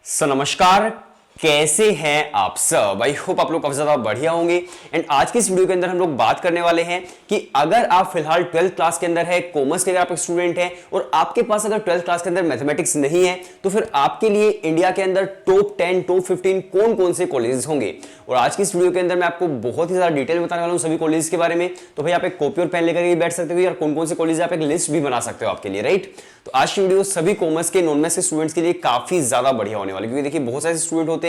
नमस्कार। कैसे हैं आप सब? आई होप आप लोग काफी ज्यादा बढ़िया होंगे। एंड आज की इस वीडियो के अंदर हम लोग बात करने वाले हैं कि अगर आप फिलहाल 12th क्लास के अंदर है, कॉमर्स के अगर आप एक स्टूडेंट हैं और आपके पास अगर 12th क्लास के अंदर मैथमेटिक्स नहीं है, तो फिर आपके लिए इंडिया के अंदर टॉप 10 टॉप 15 कौन कौन से कॉलेजेस होंगे। और आज की इस वीडियो के अंदर मैं आपको बहुत ही ज्यादा डिटेल में बताने वाला हूं सभी कॉलेज के बारे में। तो भाई आप एक कॉपी और पेन लेकर के बैठ सकते हो यार, कौन कौन से कॉलेज आप एक लिस्ट भी बना सकते हो आपके लिए, राइट। तो आज की वीडियो सभी कॉमर्स के, नॉन मैथ्स के स्टूडेंट्स के लिए काफी ज्यादा बढ़िया होने वाली, क्योंकि देखिए बहुत सारे स्टूडेंट होते हैं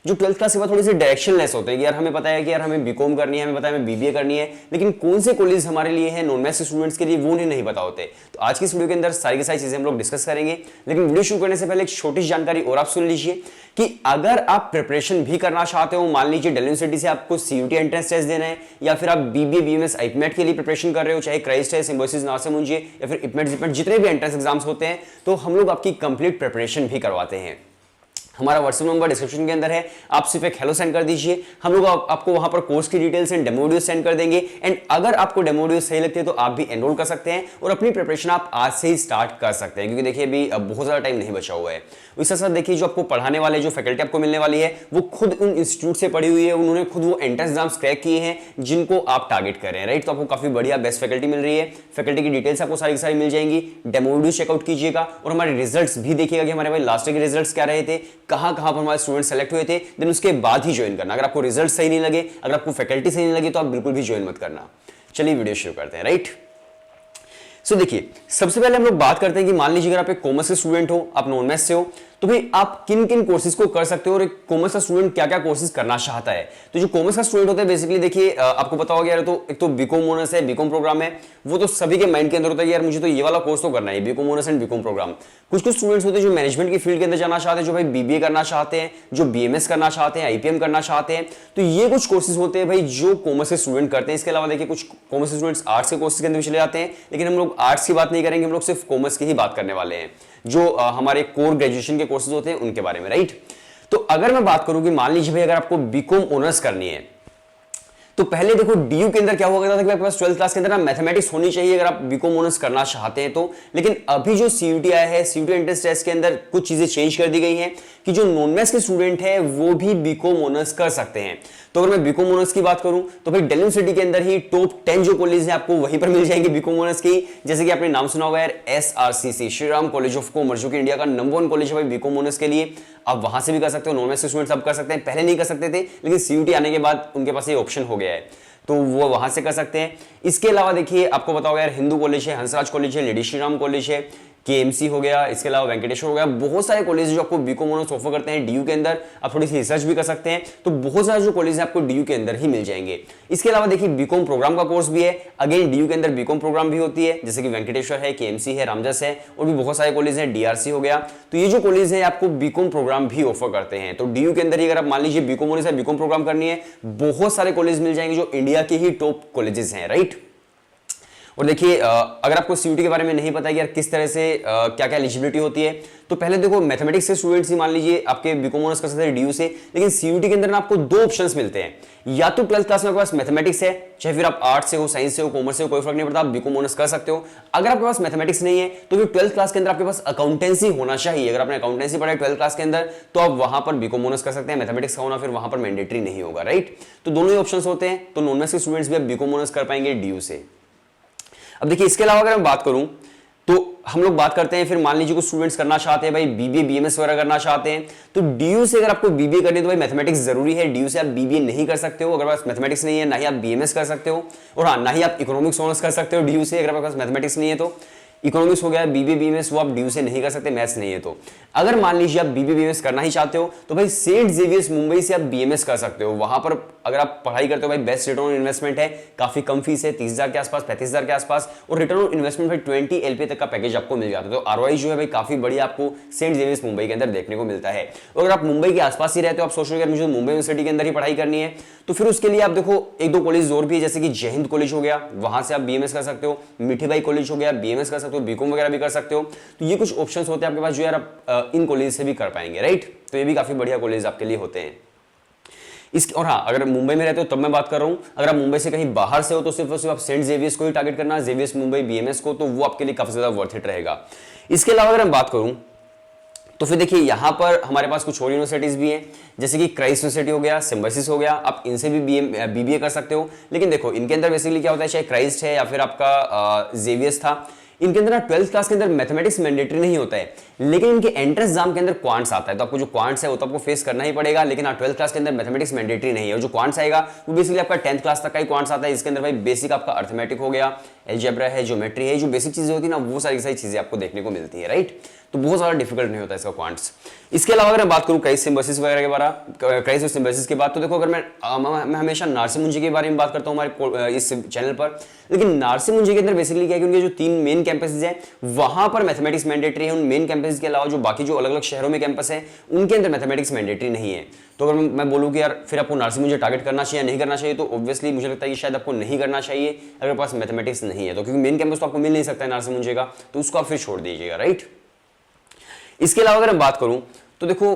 जो 12th क्लास के बाद थोड़ी सी डायरेक्शनलेस होते हैं कि यार हमें पता है कि यार हमें बीकॉम करनी है, हमें पता है हमें बीबीए करनी है, लेकिन कौन से कॉलेज हमारे लिए हैं नॉन मैथ्स स्टूडेंट्स के लिए वो नहीं पता होते। तो आज की इस वीडियो के अंदर सारी की सारी चीजें हम लोग डिस्कस करेंगे। लेकिन वीडियो शुरू करने से पहले एक छोटी सी जानकारी और आप सुन लीजिए कि अगर आप प्रिपरेशन भी करना चाहते हो, मान लीजिए दिल्ली यूनिवर्सिटी से आपको सीयूटी एंट्रेंस टेस्ट देना है या फिर आप बीबीए बीएमएस आईपीमेट के लिए प्रिपरेशन कर रहे हो, चाहे क्राइस्ट है, सिम्बोसिस, नासेम मुंजिए या फिर इपमेट जिपमेट जितने भी एंट्रेंस एग्जाम्स होते हैं, तो हम लोग आपकी कंप्लीट प्रिपरेशन भी करवाते हैं। हमारा व्हाट्सएप नंबर डिस्क्रिप्शन के अंदर है, आप सिर्फ एक हेलो सेंड कर दीजिए, हम लोग आपको वहां पर कोर्स की details and demo video send कर देंगे। एंड अगर आपको डेमो वीडियो सही लगते हैं तो आप भी एनरोल कर सकते हैं और अपनी प्रिपरेशन आप आज से ही स्टार्ट कर सकते हैं, क्योंकि देखिए अभी बहुत ज्यादा टाइम नहीं बचा हुआ है। इसके साथ देखिए जो आपको पढ़ाने वाले जो फैकल्टी आपको मिलने वाली है वो खुद उन इंस्टीट्यूट से पढ़ी हुई है, उन्होंने खुद वो एंट्रेंस एग्जाम्स क्रैक किए हैं जिनको आप टारगेट कर रहे हैं, राइट। तो आपको काफी बढ़िया बेस्ट फैकल्टी मिल रही है, फैकल्टी की डिटेल्स आपको सारी की सारी मिल जाएंगी। डेमो वीडियो चेकआउट कीजिएगा और हमारे रिजल्ट्स भी देखिएगा कि हमारे भाई लास्ट के रिजल्ट्स क्या रहे थे, कहां कहां पर हमारे स्टूडेंट सेलेक्ट हुए थे, देन उसके बाद ही ज्वाइन करना। अगर आपको रिजल्ट सही नहीं लगे, अगर आपको फैकल्टी सही नहीं लगे, तो आप बिल्कुल भी ज्वाइन मत करना। चलिए वीडियो शुरू करते हैं, राइट। सो देखिए सबसे पहले हम लोग बात करते हैं कि मान लीजिए अगर आप एक कॉमर्स के स्टूडेंट हो, आप नॉन मैथ्स से हो, तो भाई आप किन किन कोर्सेज को कर सकते हो और एक कॉमर्स का स्टूडेंट क्या क्या कोर्सेज करना चाहता है। तो जो कॉमर्स का स्टूडेंट होता है बेसिकली देखिए आपको पता होगा यार, तो एक तो बीकॉम ऑनर्स है, बीकॉम प्रोग्राम है, वो तो सभी के माइंड के अंदर होता है यार मुझे तो ये वाला कोर्स तो करना है, BCom honours and BCom programme. कुछ कुछ स्टूडेंट्स होते हैं जो मैनेजमेंट की फील्ड के अंदर जाना चाहते हैं, जो भाई बीबीए करना चाहते हैं, जो बीएमएस करना चाहते हैं, आईपीएम करना चाहते हैं। तो ये कुछ कोर्सेज होते हैं भाई जो कॉमर्स के स्टूडेंट करते हैं। इसके अलावा देखिए कुछ कॉमर्स के स्टूडेंट्स आर्ट्स के कोर्सेज के अंदर भी चले जाते हैं, लेकिन हम लोग आर्ट्स की बात नहीं करेंगे, हम लोग सिर्फ कॉमर्स की ही बात करने वाले हैं, जो हमारे कोर ग्रेजुएशन के कोर्सेज होते हैं उनके बारे में, राइट। तो अगर मैं बात करूं कि मान लीजिए भाई अगर आपको बीकॉम ऑनर्स करनी है, तो पहले देखो डीयू के अंदर क्या हुआ करता था कि आपके पास 12th क्लास के अंदर ना मैथमेटिक्स होनी चाहिए अगर आप बीकॉम ऑनर्स करना चाहते हैं तो। लेकिन अभी जो सीयूटी आया है, सीयूटी एंट्रेंस टेस्ट के अंदर कुछ चीजें चेंज कर दी गई हैं कि जो नॉन मैथ्स के स्टूडेंट है वो भी बीकॉम ऑनर्स कर सकते हैं। तो अगर मैं बीकॉम ऑनर्स की बात करूं तो भाई दिल्ली यूनिवर्सिटी के अंदर ही टॉप 10 जो कॉलेज है आपको वहीं पर मिल जाएंगे बीकॉम ऑनर्स की। जैसे कि आपने नाम सुना होगा यार, SRCC, Shri Ram college of commerce, जो कि इंडिया का नंबर 1 कॉलेज है भाई बीकॉम ऑनर्स के लिए। आप वहां से भी कर सकते हो, नॉन मैथ्स के स्टूडेंट्स अब कर सकते हैं, पहले नहीं कर सकते थे, लेकिन सीयूटी आने के बाद उनके पास ये ऑप्शन हो गया है, तो वो वहां से कर सकते हैं। इसके अलावा देखिए आपको पता होगा यार, हिंदू कॉलेज है, हंसराज कॉलेज है, लेडी श्री राम कॉलेज है, केएमसी हो गया, इसके अलावा वेंकटेश्वर हो गया, बहुत सारे कॉलेज जो आपको बीकॉम ऑनर्स ऑफर करते हैं डीयू के अंदर। आप थोड़ी सी रिसर्च भी कर सकते हैं, तो बहुत सारे जो कॉलेज आपको डीयू के अंदर ही मिल जाएंगे। इसके अलावा देखिए बीकॉम प्रोग्राम का कोर्स भी है, अगेन डीयू के अंदर बीकॉम प्रोग्राम भी होती है, जैसे कि वेंकटेश्वर है, केएमसी है, रामजस है, और भी बहुत सारे कॉलेज है, डीआरसी हो गया। तो ये जो कॉलेज है आपको बीकॉम प्रोग्राम भी ऑफर करते हैं। तो डीयू के अंदर ही अगर आप मान लीजिए बीकॉम ऑनर्स है, बीकॉम प्रोग्राम करनी है, बहुत सारे कॉलेज मिल जाएंगे जो इंडिया के ही टॉप कॉलेजेस हैं, राइट। और देखिए अगर आपको सीयूटी के बारे में नहीं पता है कि यार किस तरह से क्या क्या एलिजिबिलिटी होती है, तो पहले देखो मैथमेटिक्स के स्टूडेंट्स ही मान लीजिए आपके बीकॉम ऑनर्स कर सकते हैं डीयू से, लेकिन सीयूटी के अंदर ना आपको दो ऑप्शंस मिलते हैं। या तो 12th क्लास में आपके पास मैथमेटिक्स है, चाहे फिर आप आर्ट्स से हो, साइंस से हो, कॉमर्स से हो, कोई फर्क नहीं पड़ता, आप बीकॉम ऑनर्स कर सकते हो। अगर आपके पास मैथमेटिक्स नहीं है तो फिर 12th क्लास के अंदर आपके पास अकाउंटेंसी होना चाहिए। अगर आपने अकाउंटेंसी पढ़ा है 12th क्लास के अंदर तो आप वहां पर बीकॉम ऑनर्स कर सकते हैं, मैथमेटिक्स का होना फिर वहां पर मैंडेटरी नहीं होगा, राइट। तो दोनों ही ऑप्शंस होते हैं, तो नॉन मैथ्स के स्टूडेंट्स भी आप बीकॉम ऑनर्स कर पाएंगे डीयू से। अब देखिए इसके अलावा अगर मैं बात करूं तो हम लोग बात करते हैं, फिर मान लीजिए कुछ स्टूडेंट्स करना चाहते हैं भाई बीबीए बीएमएस वगैरह करना चाहते हैं, तो डीयू से अगर आपको बीबीए करनी है तो भाई मैथमेटिक्स जरूरी है, डीयू से आप बीबीए नहीं कर सकते हो अगर पास मैथमेटिक्स नहीं है, ना ही आप बीएमएस कर सकते हो, और हाँ ना ही आप इकोनॉमिक्स ऑनर्स कर सकते हो डीयू से अगर आपके पास मैथमेटिक्स नहीं है। तो इकोनॉमिक्स हो गया, बीबीए बीएमएस वो आप डीयू से नहीं कर सकते, मैथ्स नहीं है। तो अगर मान लीजिए आप बीबीए बीएमएस करना ही चाहते हो तो भाई सेंट जेवियर्स मुंबई से आप बीएमएस कर सकते हो। वहां पर अगर आप पढ़ाई करते हो भाई बेस्ट रिटर्न ऑन इन्वेस्टमेंट है, काफी कम फीस है, 30,000 के आसपास, 35,000 के आसपास, और रिटर्न ऑन इन्वेस्टमेंट भाई 20 एलपी तक का पैकेज आपको मिल जाता है। तो आरओआई जो है भाई काफी बढ़िया आपको सेंट जेवियर्स मुंबई के अंदर देखने को मिलता है। और अगर आप मुंबई के आसपास ही रहते हो, आप सोच रहे हो मुझे मुंबई यूनिवर्सिटी के अंदर ही पढ़ाई करनी है, तो फिर उसके लिए आप देखो एक दो कॉलेज और भी है, जैसे कि जय हिंद कॉलेज हो गया, वहां से आप बीएमएस कर सकते हो, मिठीबाई कॉलेज हो गया, बीएमएस कर सकते हो, बीकॉम वगैरह भी कर सकते हो। तो ये कुछ ऑप्शंस होते हैं आपके पास जो यार आप इन कॉलेज से भी कर पाएंगे, राइट। तो ये भी काफी बढ़िया कॉलेज आपके लिए होते हैं। और हाँ अगर मुंबई में रहते हो तब मैं बात कर रहा हूं, अगर आप मुंबई से कहीं बाहर से हो तो सिर्फ और सिर्फ आप सेंट जेवियर्स को ही टारगेट करना, जेवियर्स मुंबई बीएमएस को, तो वो आपके लिए काफी ज्यादा वर्थ इट रहेगा। इसके अलावा अगर मैं बात करूं तो फिर देखिए यहाँ पर हमारे पास कुछ और यूनिवर्सिटीज भी हैं, जैसे कि क्राइस्ट यूनिवर्सिटी हो गया, सिम्बायोसिस हो गया, आप इनसे भी बीबीए कर सकते हो। लेकिन देखो इनके अंदर बेसिकली क्या होता है, चाहे क्राइस्ट है या फिर आपका जेवियर्स था, इनके अंदर 12th क्लास के अंदर मैथमेटिक्स मैंडेटरी नहीं होता है, लेकिन इनके एंट्रेंस एग्जाम के अंदर क्वांट्स आता है, तो आपको जो क्वांट्स है वो तो आपको फेस करना ही पड़ेगा। लेकिन 12th क्लास के अंदर मैथमेटिक्स मैंडेटरी नहीं है, और जो क्वांट्स आएगा वो बेसिकली आपका 10th क्लास तक का ही क्वांट्स आता है। इसके अंदर भाई बेसिक आपका अर्थमेटिक हो गया, अलजेब्रा है, ज्योमेट्री है, जो बेसिक चीजें होती है ना वो सारी सारी चीजें आपको देखने को मिलती है, राइट। तो बहुत ज्यादा डिफिकल्ट नहीं होता इसका क्वांट्स। इसके अलावा अगर मैं बात करूं क्राइस्ट सिम्बायोसिस वगैरह के बारे में, क्राइस्ट और सिम्बायोसिस के बाद, तो देखो अगर मैं हमेशा नार्सी मुंजी के बारे में बात करता हूं हमारे इस चैनल पर, लेकिन नार्सी मुंजी के अंदर बेसिकली क्या है कि उनके जो 3 मेन कैंपसेस हैं वहां पर मैथमेटिक्स मैंडेटरी है। उन मेन कैंपस के अलावा जो बाकी जो अलग अलग शहरों में कैंपस है उनके अंदर मैथमेटिक्स मैंडेटरी नहीं है। तो अगर मैं बोलूं कि यार फिर आपको नार्सी मुंजी टारगेट करना चाहिए या नहीं करना चाहिए, तो ऑब्वियसली मुझे लगता है कि शायद आपको नहीं करना चाहिए अगर पास मैथमेटिक्स नहीं है तो, क्योंकि मेन कैंपस तो आपको मिल नहीं सकता है नार्सी मुंजी का, तो उसको आप फिर छोड़ दीजिएगा, राइट। इसके अलावा अगर मैं बात करूं तो देखो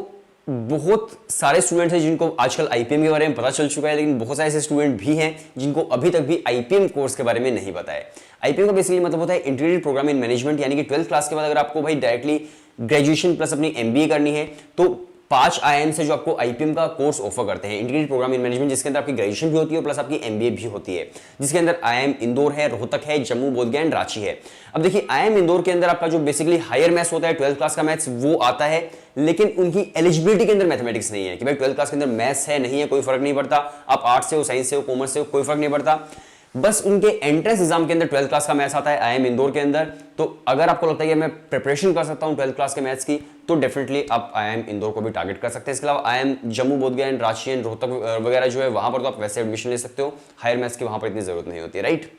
बहुत सारे स्टूडेंट्स हैं जिनको आजकल आईपीएम के बारे में पता चल चुका है, लेकिन बहुत सारे ऐसे स्टूडेंट भी हैं जिनको अभी तक भी आईपीएम कोर्स के बारे में नहीं पता है। आईपीएम का बेसिकली मतलब होता है इंटीग्रेटेड प्रोग्राम इन मैनेजमेंट, यानी कि 12th क्लास के बाद अगर आपको भाई डायरेक्टली ग्रेजुएशन प्लस अपनी एमबीए करनी है तो 5 आईआईएम से जो आपको आईपीएम का कोर्स ऑफर करते हैं, इंटीग्रेटेड प्रोग्राम इन मैनेजमेंट, जिसके अंदर आपकी ग्रेजुएशन भी होती है प्लस आपकी एमबीए भी होती है, जिसके अंदर आईआईएम इंदौर है, रोहतक है, जम्मू, बोधगया एंड रांची है। अब देखिए आईआईएम इंदौर के अंदर आपका जो बेसिकली हायर मैथ्स होता है, 12th क्लास का मैथ्स वो आता है, लेकिन उनकी एलिजिबिलिटी के अंदर मैथमेटिक्स नहीं है कि भाई 12th क्लास के अंदर मैथ्स है नहीं है कोई फर्क नहीं पड़ता, आप आर्ट्स से हो, साइंस से हो, कॉमर्स से हो, कोई फर्क नहीं पड़ता, बस उनके एंट्रेंस एग्जाम के अंदर 12th क्लास का मैथ्स आता है आईआईएम इंदौर के अंदर। तो अगर आपको लगता है कि मैं प्रिपरेशन कर सकता हूं 12th क्लास के मैथ्स की, तो डेफिनेटली आप आईआईएम इंदौर को भी टारगेट कर सकते हैं। इसके अलावा IIM Jammu, Bodhgaya and Ranchi and Rohtak वगैरह जो है वहां पर तो आप वैसे एडमिशन ले सकते हो, हायर मैथ्स की वहां पर इतनी जरूरत नहीं होती है, राइट।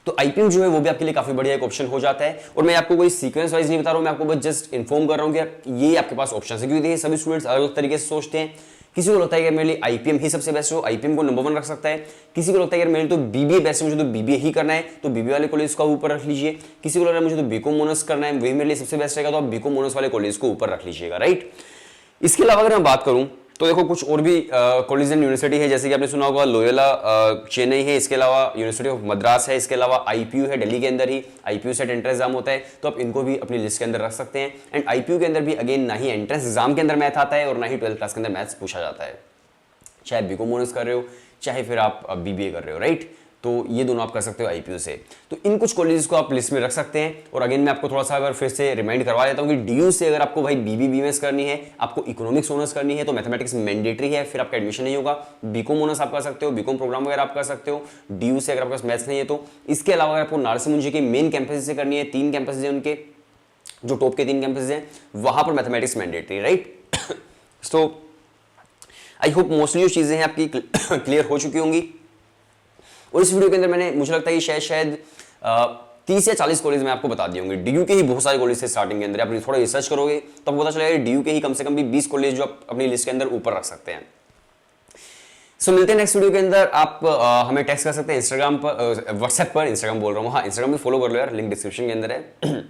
तो आईपीएम जो है वो भी आपके लिए काफी बढ़िया एक ऑप्शन हो जाता है, और मैं आपको कोई सीक्वेंस वाइज नहीं बता रहा हूं, मैं आपको बस जस्ट इन्फॉर्म कर रहा हूं कि ये आपके पास ऑप्शन है, क्योंकि सभी स्टूडेंट्स अलग अलग तरीके से सोचते हैं। किसी को लगता है कि मेरे लिए आईपीएम ही सबसे बेस्ट हो, आईपीएम को नंबर 1 रख सकता है। किसी को लगता है कि मेरे लिए तो बीबीए बेस्ट है, मुझे तो बीबीए ही करना है, तो बीबीए वाले कॉलेज को ऊपर रख लीजिए। किसी को लग रहा है मुझे तो बीकॉम ऑनर्स करना है, वही मेरे लिए सबसे बेस्ट रहेगा, तो आप बीकॉम ऑनर्स वाले कॉलेज को ऊपर रख लीजिएगा, राइट। इसके अलावा अगर मैं बात करूं तो देखो कुछ और भी कॉलेज एंड यूनिवर्सिटी है, जैसे कि आपने सुना होगा लोयोला चेन्नई है, इसके अलावा यूनिवर्सिटी ऑफ मद्रास है, इसके अलावा आईपीयू है, दिल्ली के अंदर ही आईपीयू सेट एंट्रेंस एग्जाम होता है, तो आप इनको भी अपनी लिस्ट के अंदर रख सकते हैं। एंड आईपीयू के अंदर भी अगेन ना ही एंट्रेंस एग्जाम के अंदर मैथ आता है और ना ही 12th क्लास के अंदर मैथ्स पूछा जाता है, चाहे बीकॉम ऑनर्स कर रहे हो चाहे फिर आप बीबीए कर रहे हो, राइट। तो ये दोनों आप कर सकते हो आईपीयू से। तो इन कुछ कॉलेजेस को आप लिस्ट में रख सकते हैं। और अगेन मैं आपको थोड़ा सा अगर फिर से रिमाइंड करवा देता हूँ कि डीयू से अगर आपको भाई बीबीएमएस करनी है, आपको इकोनॉमिक्स ऑनर्स करनी है, तो मैथमेटिक्स मैंडेटरी है, फिर आपका एडमिशन नहीं होगा। बीकॉम ऑनर्स आप कर सकते हो, बीकॉम प्रोग्राम वगैरह आप कर सकते हो डीयू से अगर आपके पास मैथ्स नहीं है तो। इसके अलावा अगर आपको नार्सी मुंजी के मेन कैंपस से करनी है, 3 कैंपस है उनके, जो टॉप के 3 कैंपस हैं, वहां पर मैथमेटिक्स मैंडेटरी, राइट। तो आई होप मोस्टली जो चीजें हैं आपकी क्लियर हो चुकी होंगी। और इस वीडियो के अंदर मैंने, मुझे लगता है कि शायद 30 या 40 कॉलेज मैं आपको बता दिए होंगे। डीयू के ही बहुत सारे कॉलेज थे स्टार्टिंग के अंदर, आप थोड़ा रिसर्च करोगे तो आपको पता चलेगा डीयू के ही कम से कम भी 20 कॉलेज जो आप अपनी लिस्ट के अंदर ऊपर रख सकते हैं। सो मिलते हैं नेक्स्ट वीडियो के अंदर। आप हमें टेक्स्ट कर सकते हैं इंस्टाग्राम पर, व्हाट्सएप पर, इंस्टाग्राम बोल रहा हूँ, हाँ इंस्टाग्राम भी फॉलो कर लो यार, लिंक डिस्क्रिप्शन के अंदर है।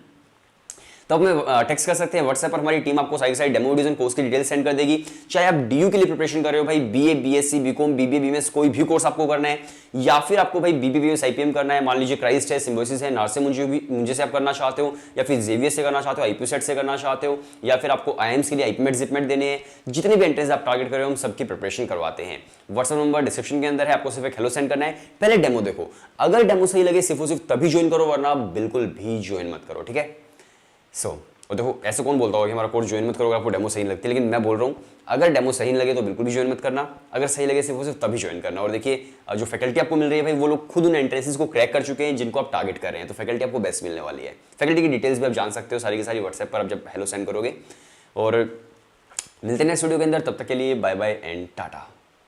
तो आप हमें टेक्स्ट कर सकते हैं व्हाट्सएप पर, हमारी टीम आपको सारी सारी डेमो वीडियोस एंड कोर्स की डिटेल सेंड कर देगी। चाहे आप डीयू के लिए प्रिपरेशन कर रहे हो भाई, BA, BSc, BCom, BBA, BMS, कोई भी कोर्स आपको करना है, या फिर आपको भाई बीबीए, बीएस, आईपीएम करना है, मान लीजिए क्राइस्ट है, सिम्बायोसिस है, नार्सी मुंजी से आप करना चाहते हो, या फिर जेवियर से करना चाहते हो, आईपीयू सेट से करना चाहते हो, या फिर आपको आईएम्स के लिए आईपीमेट, जिपमेट देने हैं, जितने भी एंट्रेंस आप टारगेट कर रहे हो हम सबकी प्रिपरेशन करवाते हैं। व्हाट्सएप नंबर डिस्क्रिप्शन के अंदर है, आपको सिर्फ एक हेलो सेंड करना है। पहले डेमो देखो, अगर डेमो सही लगे सिर्फ और सिर्फ तभी ज्वाइन करो, वरना बिल्कुल भी ज्वाइन मत करो, ठीक है। और देखो ऐसे कौन बोलता होगा कि हमारा कोर्स ज्वाइन मत करोगे, आपको डेमो सही लगती है, लेकिन मैं बोल रहा हूँ अगर डेमो सही नहीं लगे तो बिल्कुल भी ज्वाइन मत करना, अगर सही लगे सिर्फ और सिर्फ तभी ज्वाइन करना। और देखिए जो फैकल्टी आपको मिल रही है भाई, वो लोग खुद उन एंट्रेंसेस को क्रैक कर चुके हैं जिनको आप टारगेट कर रहे हैं, तो फैकल्टी आपको बेस्ट मिलने वाली है। फैकल्टी की डिटेल्स भी आप जान सकते हो सारी की सारी व्हाट्सएप पर आप जब हेलो सेंड करोगे। और मिलते हैं नेक्स्ट वीडियो के अंदर, तब तक के लिए बाय बाय एंड टाटा।